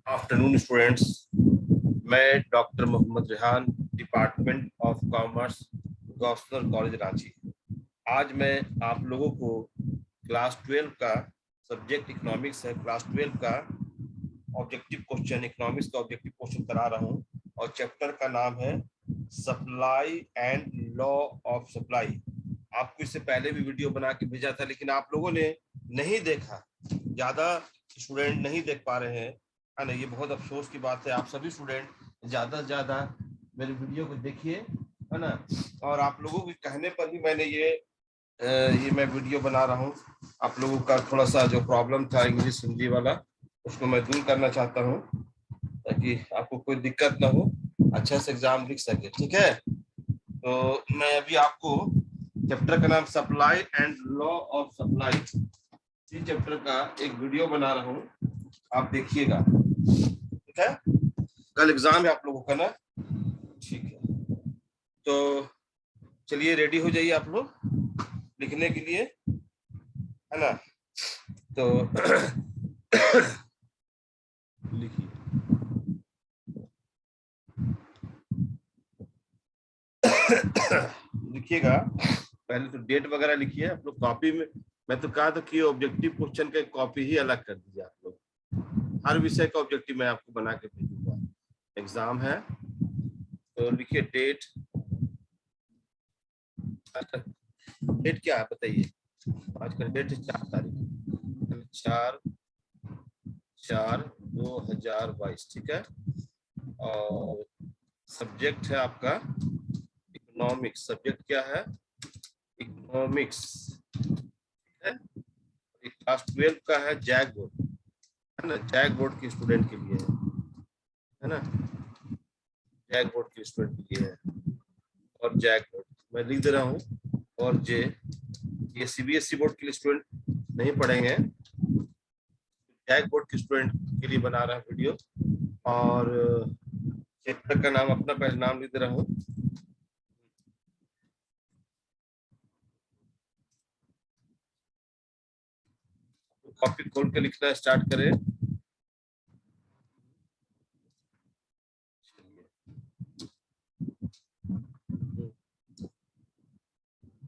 Afternoon students, मैं doctor Mohammad Rehan, department of commerce, governor college Ranchi. आज मैं आप लोगों को क्लास 12 का सब्जेक्ट इकोनॉमिक्स है, क्लास 12 का ऑब्जेक्टिव क्वेश्चन, इकोनॉमिक्स का ऑब्जेक्टिव क्वेश्चन करा रहा हूँ और चैप्टर का नाम है supply and law of supply. आपको इससे पहले भी वीडियो बना के भेजा था, लेकिन आप लोगों ने नहीं देखा, ज्यादा स्टूडेंट नहीं देख पा रहे हैं, है ना। ये बहुत अफसोस की बात है। आप सभी स्टूडेंट ज्यादा से ज्यादा मेरे वीडियो को देखिए, है ना। और आप लोगों के कहने पर भी मैंने ये मैं वीडियो बना रहा हूँ। आप लोगों का थोड़ा सा जो प्रॉब्लम था इंग्लिश हिंदी वाला, उसको मैं दूर करना चाहता हूँ ताकि आपको कोई दिक्कत ना हो, अच्छा से एग्जाम लिख सके, ठीक है। तो मैं अभी आपको चैप्टर का नाम supply and law of supply, इसी चैप्टर का एक वीडियो बना रहा हूँ, आप देखिएगा, ठीक है। कल एग्जाम है आप लोगों का ना, ठीक है। तो चलिए रेडी हो जाइए आप लोग लिखने के लिए, है ना। तो लिखिए। लिखिएगा, पहले तो डेट वगैरह लिखिए आप लोग कॉपी में। मैं तो कहा था कि ऑब्जेक्टिव क्वेश्चन का कॉपी ही अलग कर दीजिए आप लोग। हर विषय का ऑब्जेक्टिव मैं आपको बना के भेजूंगा। एग्जाम है तो लिखिए डेट। डेट क्या है बताइए। आज का डेट है 4 तारीख, 4/4/2022, ठीक है। और सब्जेक्ट है आपका इकोनॉमिक्स। सब्जेक्ट क्या है? इकोनॉमिक्स, ठीक है। क्लास 12 का है जैक बोर्ड, है ना। जैक बोर्ड के स्टूडेंट के लिए है ना। जैक बोर्ड के स्टूडेंट के लिए है। और जैक बोर्ड मैं लिख दे रहा हूँ, और जे ये सीबीएसई बोर्ड के लिए स्टूडेंट नहीं पढ़ेंगे, जैक बोर्ड के स्टूडेंट के लिए बना रहा है वीडियो। और चैप्टर का नाम अपना पहले नाम लिख दे रहा हूँ। कॉपी खोल के लिखना स्टार्ट करें।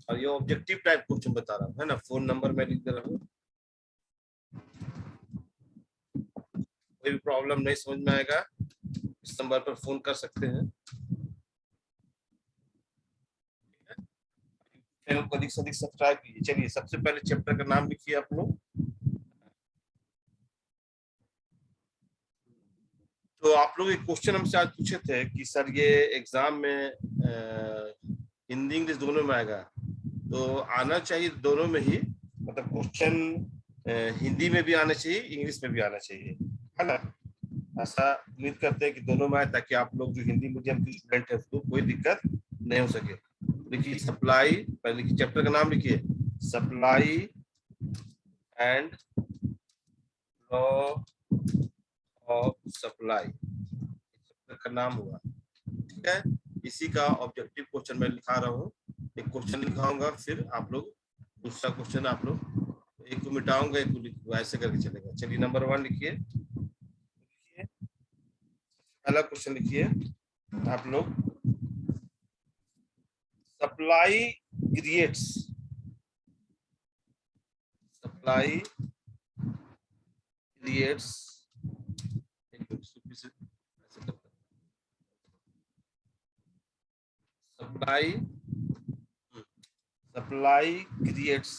और ये ऑब्जेक्टिव टाइप क्वेश्चन बता रहा हूँ, है ना। फोन नंबर मैं लिख दे रहा हूँ। कोई भी प्रॉब्लम नहीं समझ में आएगा, इस नंबर पर फोन कर सकते हैं। चैनल को अधिक से अधिक सब्सक्राइब कीजिए। चलिए सबसे पहले चैप्टर का नाम लिखिए आप लोग। तो आप लोग एक क्वेश्चन हमसे आज पूछे थे कि सर ये एग्जाम में हिंदी इंग्लिश दोनों में आएगा, तो आना चाहिए दोनों में ही, मतलब क्वेश्चन हिंदी में भी आना चाहिए, इंग्लिश में भी आना चाहिए, है ना। ऐसा उम्मीद करते हैं कि दोनों में आए, ताकि आप लोग जो हिंदी मीडियम के स्टूडेंट है उसको कोई दिक्कत नहीं हो सके। लिखिए सप्लाई, पहले लिखिए चैप्टर का नाम लिखिए, supply and law of supply, chapter का नाम हुआ, ठीक है। इसी का ऑब्जेक्टिव क्वेश्चन मैं लिखा रहा हूँ। एक क्वेश्चन लिखाऊंगा, फिर आप लोग दूसरा क्वेश्चन, आप लोग एक को मिटाऊंगा, एक को लिखूंगा, ऐसे करके चलेगा। चलिए नंबर 1 लिखिए। पहला क्वेश्चन लिखिए आप लोग, supply creates, supply creates, supply, supply creates,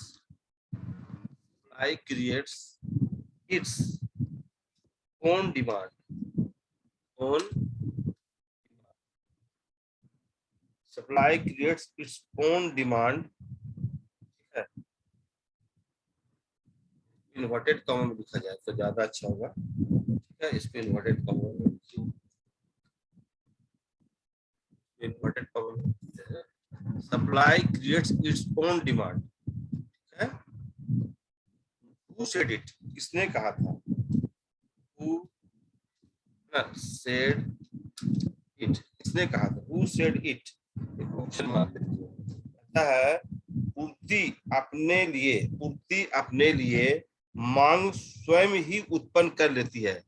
supply creates its own demand, own supply creates its own demand, inverted comma में लिखा जाए तो ज्यादा अच्छा होगा, ठीक है। इसको इन्वर्टेड कॉमा में लिखिए, इन्वर्टेड कॉमा में लिखते हैं, supply creates its own demand, ठीक है। हु सेड इट, किसने कहा था? हु सेड इट, किसने कहा था? Who said it, question mark दीजिए। कहता है पूर्ति अपने लिए, पूर्ति अपने लिए मांग स्वयं ही उत्पन्न कर लेती है।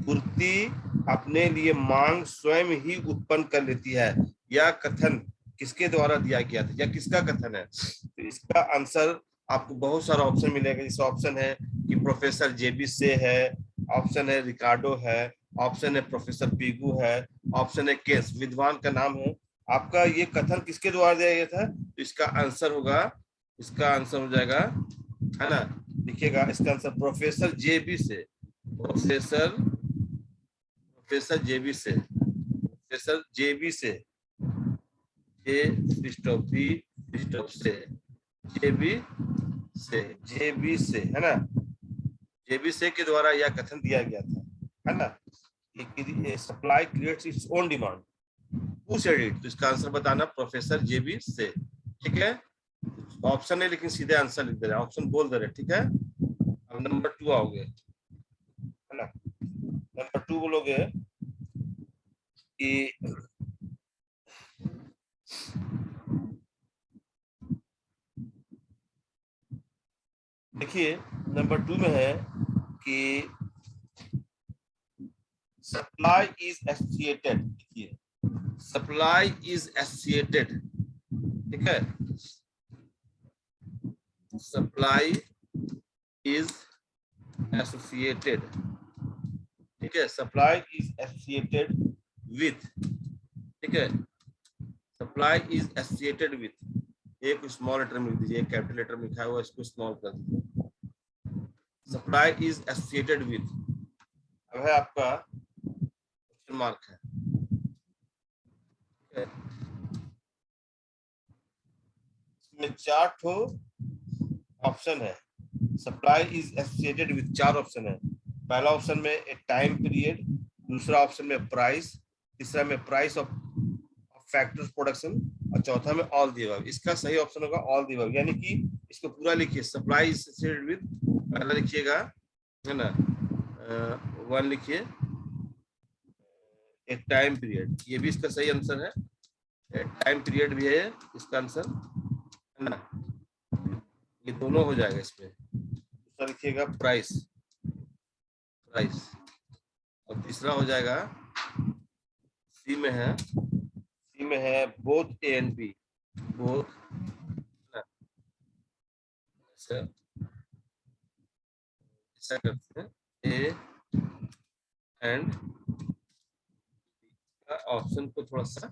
पूर्ति अपने लिए मांग स्वयं ही उत्पन्न कर लेती है। यह कथन किसके द्वारा दिया गया था, या किसका कथन है? तो इसका आंसर आपको बहुत सारा ऑप्शन मिलेगा। जैसे ऑप्शन है कि प्रोफेसर जेबी से है, ऑप्शन है रिकार्डो है, ऑप्शन है प्रोफेसर पीगू है, ऑप्शन है केस, विद्वान का नाम है। आपका ये कथन किसके द्वारा दिया गया था? तो इसका आंसर होगा, इसका आंसर हो जाएगा, है ना, लिखिएगा इसका आंसर प्रोफेसर जेबी से, प्रोफेसर प्रोफेसर जेबी से, प्रोफेसर जेबी से, जे स्टॉप से, जेबी से, जेबी से, है ना, जेबी से के द्वारा यह कथन दिया गया था, है ना। Supply creates its own demand, who said it? तो इसका आंसर बताना प्रोफेसर जेबी से, ठीक है। ऑप्शन है लेकिन सीधे आंसर लिख दे रहे, ऑप्शन बोल दे रहे, ठीक है। अब नंबर 2 आओगे, है ना। नंबर 2 बोलोगे कि देखिए नंबर 2 में है कि सप्लाई इज एसोसिएटेड, देखिए सप्लाई इज एसोसिएटेड, ठीक है, सप्लाई इज एसोसिएटेड, ठीक है, सप्लाई इज एसोसिएटेड विथ, ठीक है, सप्लाई इज एसोसिएटेड विथ, एक स्मॉल लेटर में लिख दीजिए, एक कैपिटल लेटर में लिखा हुआ इसको स्मॉल कर दीजिए, सप्लाई इज एसोसिएटेड विथ, अब है आपका क्वेश्चन मार्क है, इसमें 4 ठो ऑप्शन है, supply is associated with 4 option है। पहला ऑप्शन में ए टाइम पीरियड, दूसरा ऑप्शन में प्राइस, तीसरा में प्राइस ऑफ फैक्टर्स प्रोडक्शन, और चौथा में ऑल दी अबव। इसका सही ऑप्शन होगा ऑल दी अबव, यानी कि इसको पूरा लिखिए, सप्लाई इज एसोसिएटेड विथ, पहला लिखिएगा, है ना, 1 लिखिए, एक टाइम पीरियड, ये भी इसका सही आंसर है, टाइम पीरियड भी है इसका आंसर, है ना, ये दोनों हो जाएगा इसमें। दूसरा लिखिएगा प्राइस, प्राइस, और तीसरा हो जाएगा सी में है, सी में है both A and B, both, ऐसा ऐसा करते हैं, ए एंड ऑप्शन को थोड़ा सा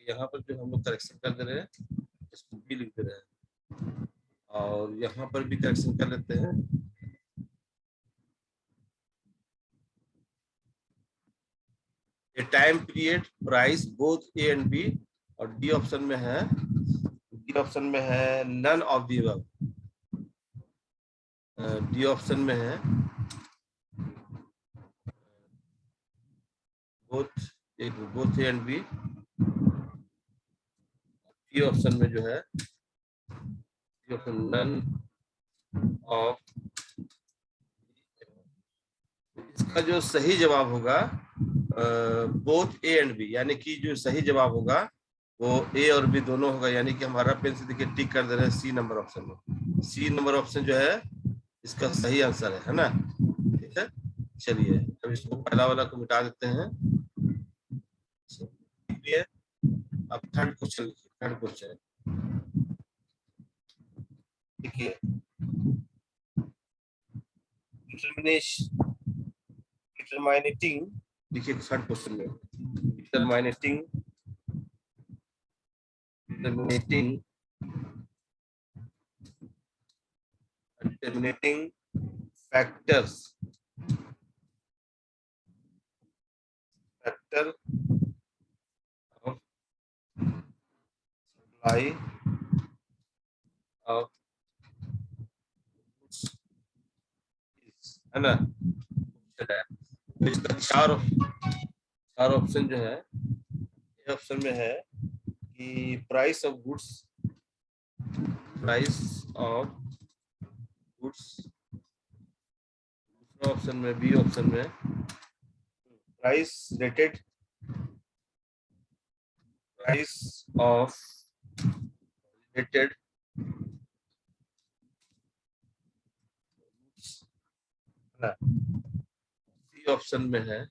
यहाँ पर जो हम लोग करेक्शन कर दे रहे हैं, इसको बी लिख दे रहे हैं, और यहाँ पर भी करेक्शन कर लेते हैं, A time period price both A and B, और डी ऑप्शन में है, डी ऑप्शन में है none of the above, D option में है बोथ, एक both A and B, D option में जो है, डी ऑप्शन नन ऑफ, इसका जो सही जवाब होगा बोथ ए एंड बी, यानी कि जो सही जवाब होगा वो ए और बी दोनों होगा, यानी कि हमारा पेन से देखिए टिक कर दे रहे हैं सी नंबर ऑप्शन में, सी नंबर ऑप्शन जो है इसका सही आंसर है ना, ठीक है। चलिए अब इसको पहला वाला को मिटा देते हैं, अब थर्ड क्वेश्चन लिखिए, थर्ड क्वेश्चन देखिए, डिटरमाइनेटिंग, देखिए थर्ड क्वेश्चन में determinating, determinating, determinating factors, factor of supply of, है ना, तो इसका चार ऑप्शन जो है, ये ऑप्शन में है कि price of goods, price of goods, दूसरा ऑप्शन में, बी ऑप्शन में price rated, price of rated, C option में है,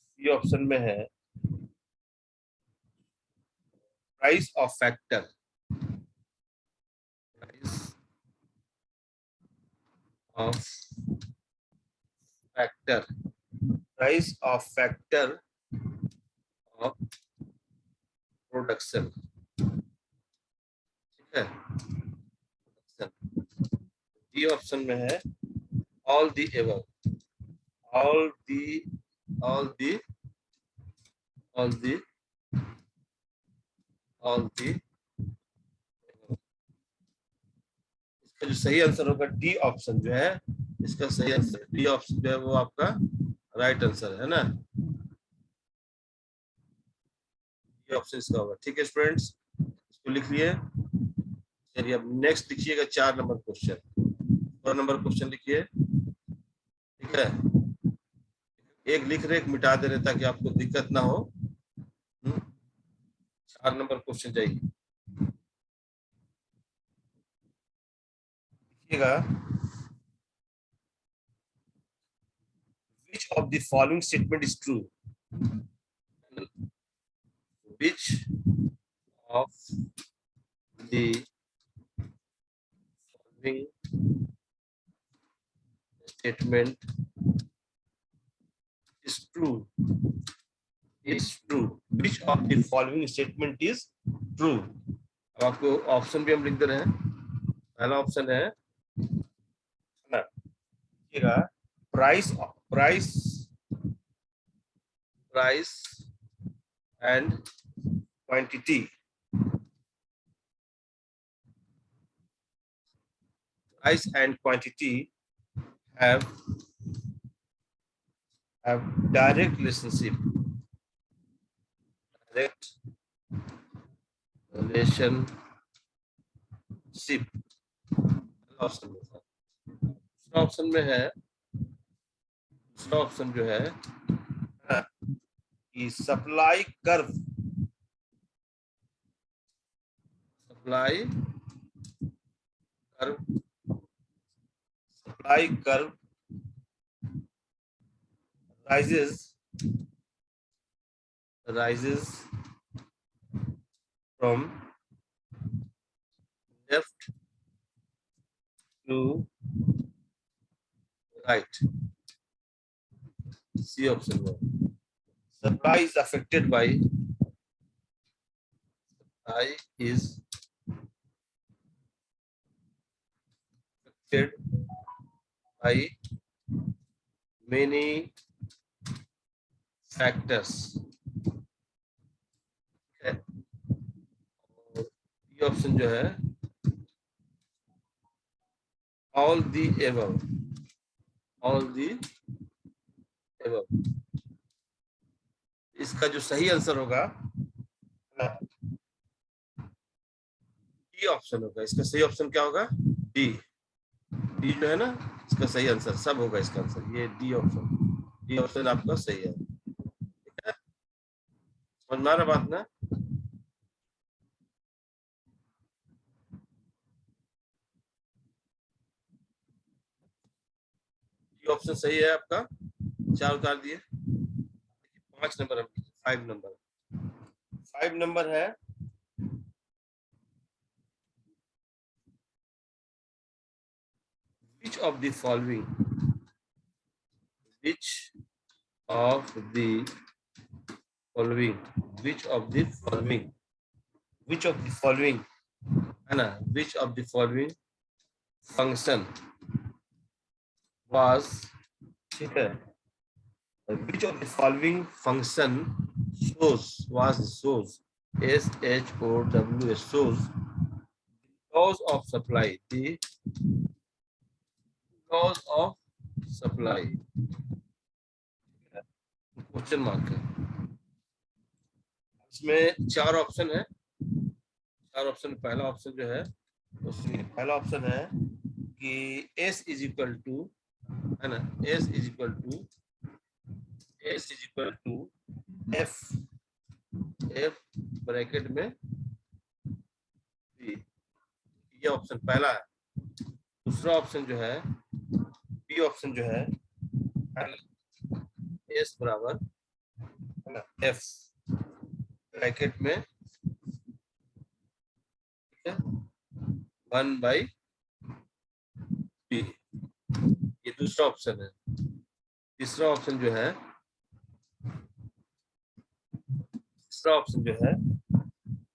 सी ऑप्शन में है price of factor, price of factor, price of factor of production, ठीक है। डी ऑप्शन में है all the above, all the all the all the all the, इसका जो सही आंसर होगा डी ऑप्शन जो है, इसका सही आंसर डी ऑप्शन जो है वो आपका राइट आंसर है ना, डी ऑप्शन इसका होगा, ठीक है स्टूडेंट्स, इसको लिख लिए। चलिए अब नेक्स्ट लिखिएगा 4 नंबर क्वेश्चन, 4 नंबर क्वेश्चन लिखिए, ठीक है। एक लिख रहे, एक मिटा दे रहे ताकि आपको दिक्कत ना हो। 4 नंबर क्वेश्चन जाइए, लिखिएगा which of the following statement is true, which of the following statement is true, which of the following statement is true। अब आपको ऑप्शन भी हम लिख दे रहे हैं। पहला ऑप्शन है ना, लिखिएगा price price price and quantity, price and quantity have direct relationship, direct relationship। Option में था, दूसरा ऑप्शन में है, दूसरा ऑप्शन जो है कि supply curve, supply curve, supply curve rises from left to right, C option one। Supply is affected by, supply is affected by many factors, और ये ऑप्शन जो है all the above, all the above। इसका जो सही answer होगा D option होगा, इसका सही ऑप्शन क्या होगा, डी, डी जो है ना इसका सही आंसर सब होगा, इसका आंसर ये डी ऑप्शन, डी ऑप्शन आपका सही है, ठीक है, समझ में आ रहा बात ना। डी ऑप्शन सही है आपका, 4 उतार दिए। 5 नंबर, 5 नंबर, 5 नंबर है which of the following, which of the following, which of the following, which of the following है ना, which of the following function was, ठीक है, which of the following function shows, was shows, SHOWS, shows laws of supply, the laws of supply, question mark है। इसमें 4 option है, 4 option, पहला option जो है उसमें पहला ऑप्शन है कि S इज इक्वल टू, है ना, S is equal to F, F bracket में B, ये ऑप्शन पहला है। दूसरा ऑप्शन जो है B डी ऑप्शन जो है एस बराबर एफ ब्रैकेट में 1/p, ये दूसरा ऑप्शन है। तीसरा ऑप्शन जो है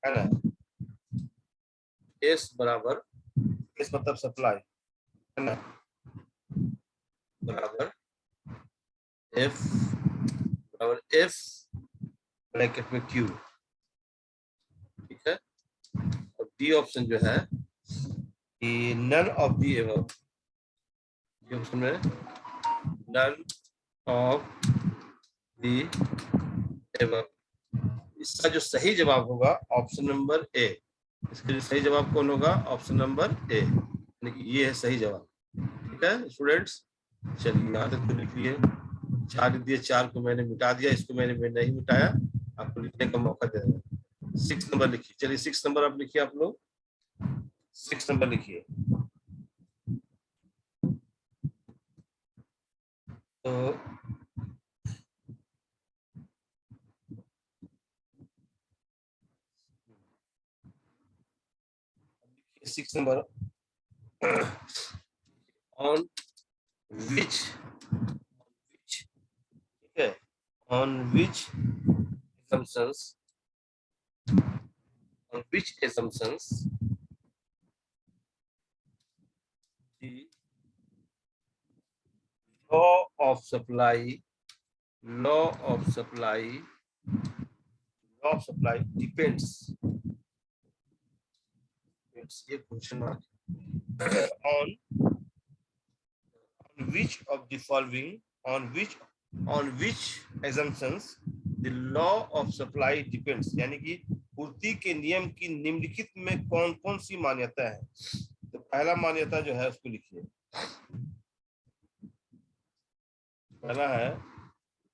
ना एस बराबर, एस मतलब सप्लाई है ना, बराबर एफ ब्रैकेट में क्यू, ठीक है। और डी ऑप्शन जो है कि none of the above, D option में नन ऑफ दी एबव। इसका जो सही जवाब होगा ऑप्शन नंबर ए। इसका जो सही जवाब कौन होगा? ऑप्शन नंबर ए, ये है सही जवाब। ठीक है स्टूडेंट्स, चलिए यहाँ तक तो लिख लिए। 4 दिए, 4 को मैंने मिटा दिया, इसको मैंने नहीं मिटाया, आपको लिखने का मौका दे रहा। 6 नंबर लिखिए। चलिए 6 नंबर आप लिखिए, आप लोग 6 नंबर लिखिए। तो 6 नंबर, on which, ठीक है, on which assumptions the law of supply depends, ये question mark, on which of the following, on which assumptions the law of supply depends, यानी कि पूर्ति के नियम की निम्नलिखित में कौन कौन सी मान्यता है। तो पहला मान्यता जो है उसको लिखिए। पहला है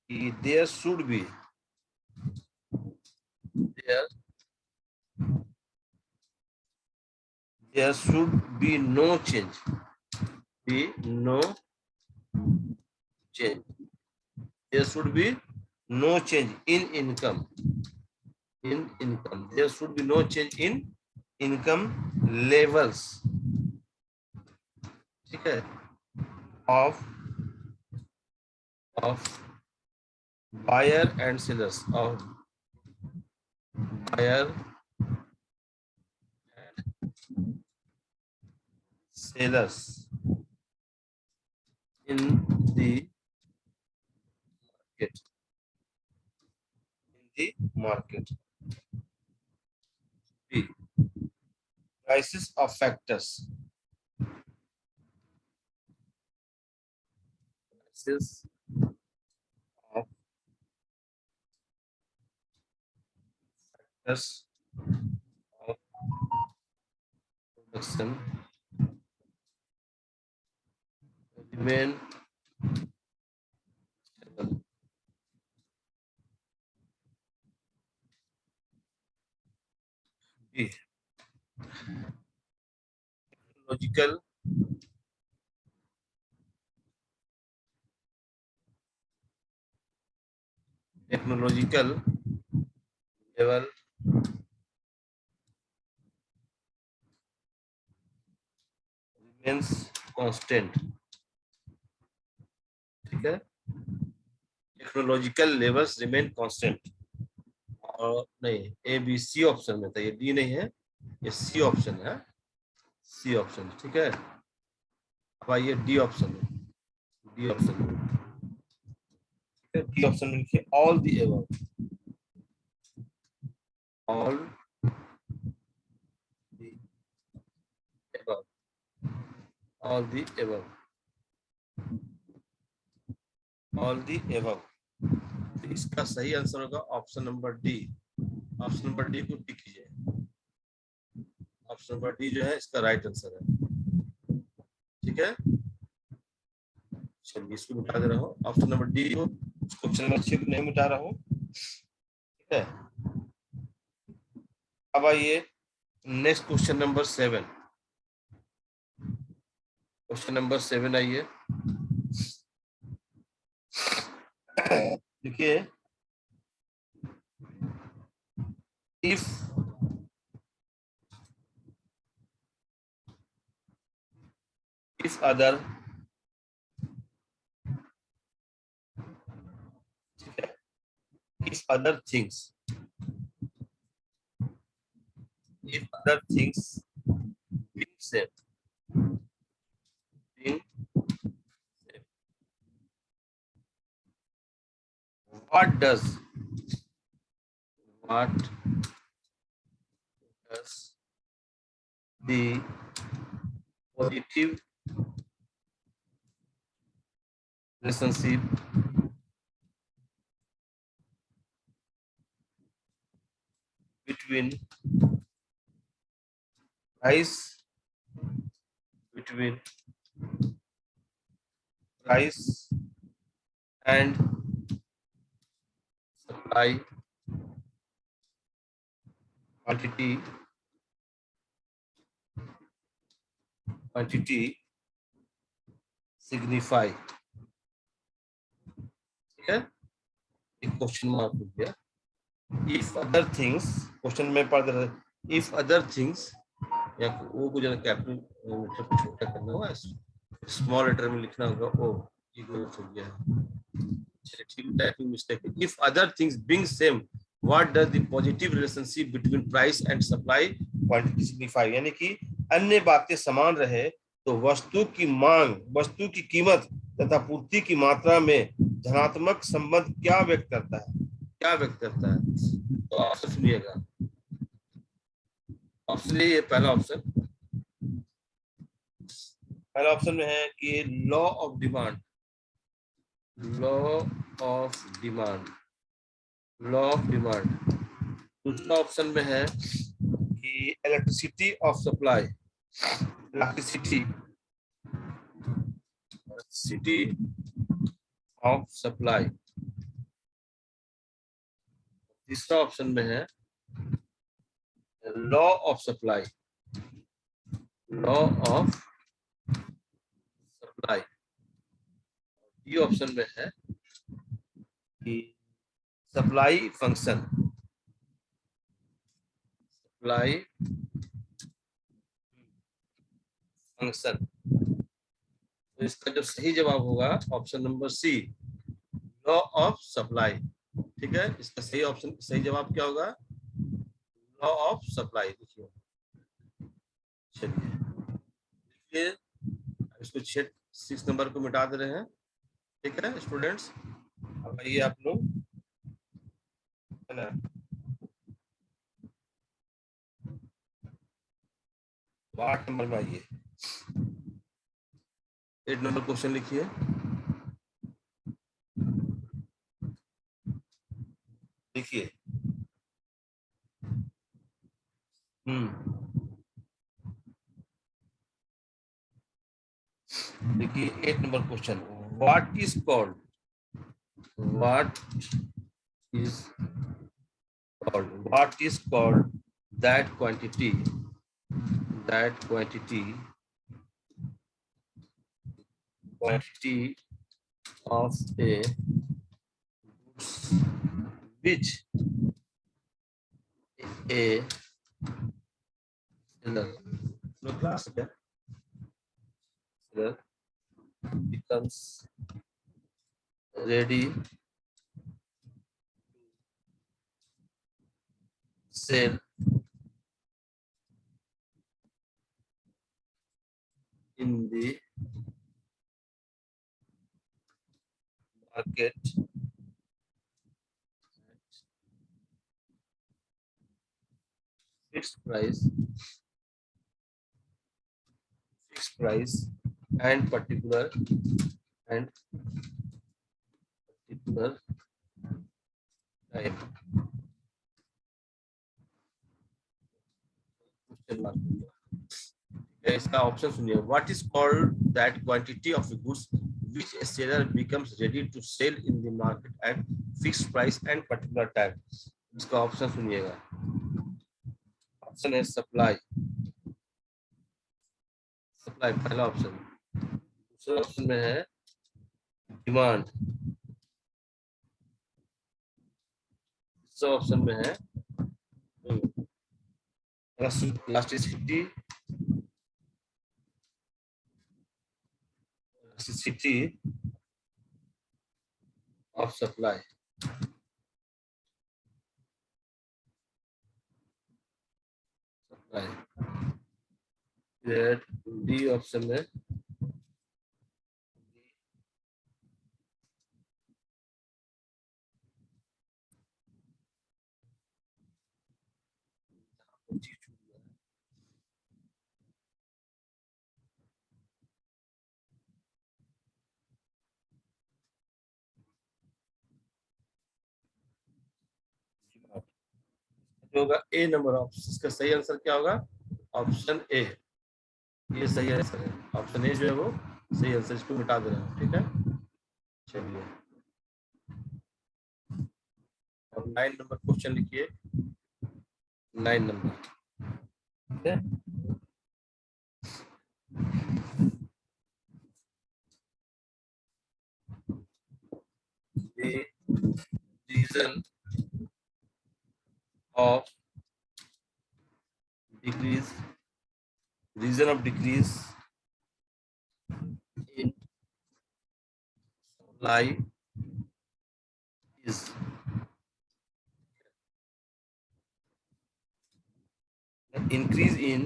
कि there should be no change, there should be no change in income, there should be no change in income levels, ठीक है, of buyer and sellers, of buyer and sellers in the market. B, prices of factors, prices of factors of production remain stable. B, technological level remains constant, ठीक है, technological levels remain constant. और नहीं, A B C option में था, ये D नहीं है, ये सी ऑप्शन है, सी ऑप्शन, ठीक है। अब आइए डी ऑप्शन में, डी ऑप्शन में, डी ऑप्शन में लिखिए all the above, all the above, all the above, all the above. तो इसका सही आंसर होगा option number D. Option number D को टिक कीजिए, ऑप्शन नंबर डी जो है इसका राइट आंसर है, ठीक है। चलिए इसको मिटा दे रहा हूँ, ऑप्शन नंबर डी को, क्वेश्चन नंबर 6 को नहीं मिटा रहा हूँ, ठीक है। अब आइए next question number 7, question number 7 आइए। देखिए, if other, if other things, if other things being same, being same, what does the positive relationship between price between price and supply quantity signify, ठीक है, एक क्वेश्चन मार्क हो गया। If other things, question में पढ़ रहे, if other things, या वो को जरा कैपिटल लेटर छोटा करना होगा, स्मॉल लेटर में लिखना होगा। ओ ये गलत हो गया है, ठीक, typing mistake. If other things being same, what does the positive relationship between price and supply quantity signify, यानी कि अन्य बातें समान रहे तो वस्तु की मांग, वस्तु की कीमत तथा पूर्ति की मात्रा में धनात्मक संबंध क्या व्यक्त करता है, क्या व्यक्त करता है। तो ऑप्शन सुनिएगा। ऑप्शन ये पहला ऑप्शन, पहला ऑप्शन में है कि law of demand, law of demand, law of demand. दूसरा ऑप्शन में है कि elasticity of supply, elasticity of supply. तीसरा ऑप्शन में है law of supply, law of supply. ये ऑप्शन में है कि सप्लाई फंक्शन, सप्लाई फंक्शन। तो इसका जो सही जवाब होगा option number C, law of supply. ठीक है, इसका सही ऑप्शन, सही जवाब क्या होगा, लॉ ऑफ सप्लाई। देखिए, चलिए इसको 6 नंबर को मिटा दे रहे हैं। ठीक है स्टूडेंट्स, अब आइए आप लोग, है ना, 8 नंबर में आइए। 8 नंबर क्वेश्चन लिखिए। देखिए, देखिए 8 number question, what is called, what is called, what is called that quantity, that quantity, quantity of a goods which a seller, no class है, seller becomes ready to sell in the market fixed price, fixed price and particular time. Question mark. इसका option सुनिए, what is called that quantity of goods which a seller becomes ready to sell in the market at fixed price and particular time। इसका option सुनिएगा। Option है supply, supply पहला option. दूसरा option में है demand, सब option में है elasticity of supply. D option में जो होगा ए नंबर ऑप्शन, इसका सही आंसर क्या होगा? ऑप्शन ए, ये सही आंसर है। ऑप्शन ए जो है वो सही आंसर, इसको मिटा दे रहा हूँ, ठीक है। चलिए अब 9 नंबर क्वेश्चन लिखिए, 9 नंबर, ठीक है। The reason of decrease in supply is increase in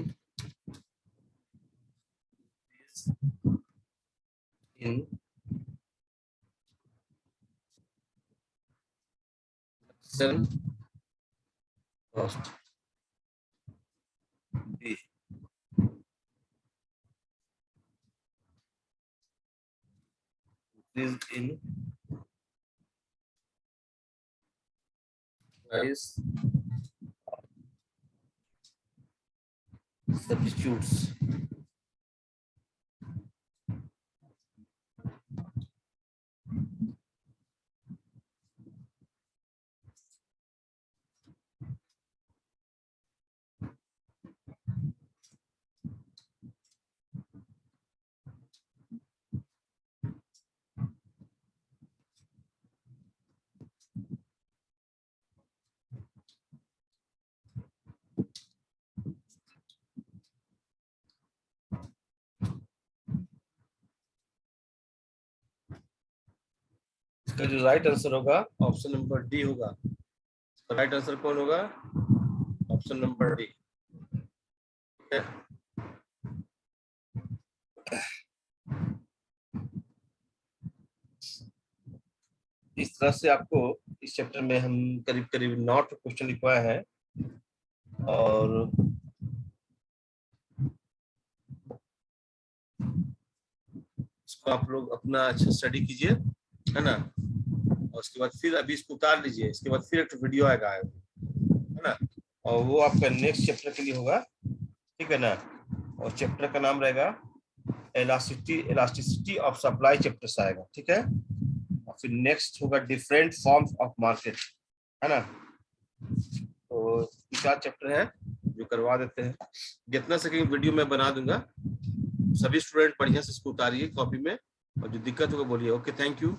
production cost. B, increase in price substitutes. इसका जो राइट आंसर होगा ऑप्शन नंबर डी होगा। इसका राइट आंसर कौन होगा? ऑप्शन नंबर डी, ठीक है। इस तरह से आपको इस चैप्टर में हम करीब करीब 9 क्वेश्चन लिखवाए हैं, और इसको आप लोग अपना अच्छा स्टडी कीजिए, है ना। और उसके बाद फिर अभी इसको उतार लीजिए, इसके बाद फिर एक वीडियो आएगा, है ना, और वो आपका नेक्स्ट चैप्टर के लिए होगा, ठीक है ना। और चैप्टर का नाम रहेगा इलास्टिसिटी ऑफ सप्लाई चैप्टर आएगा, ठीक है। और फिर नेक्स्ट होगा डिफरेंट फॉर्म्स ऑफ मार्केट, है ना। तो 4 चैप्टर है जो करवा देते हैं, जितना सके वीडियो में बना दूंगा। सभी स्टूडेंट बढ़िया से इसको उतारिए कॉपी में, और जो दिक्कत होगा बोलिए। Okay, thank you.